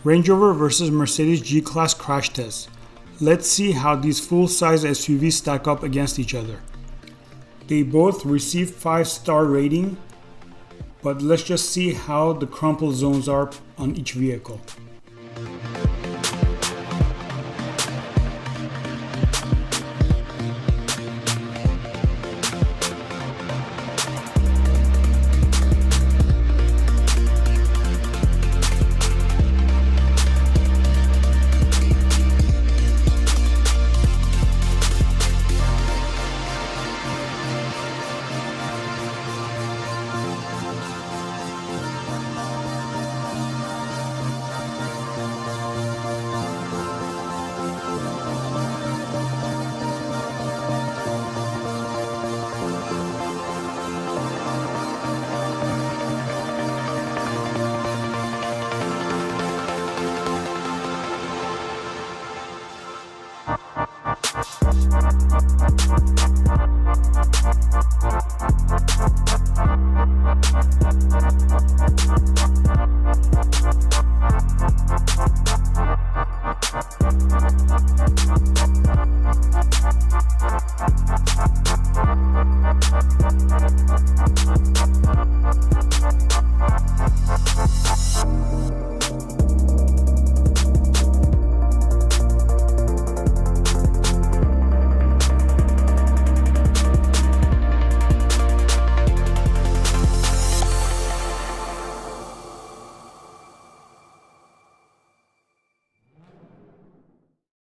Range Rover versus Mercedes G-Class crash test. Let's see how these full-size SUVs stack up against each other. They both received 5-star rating, but let's just see how the crumple zones are on each vehicle.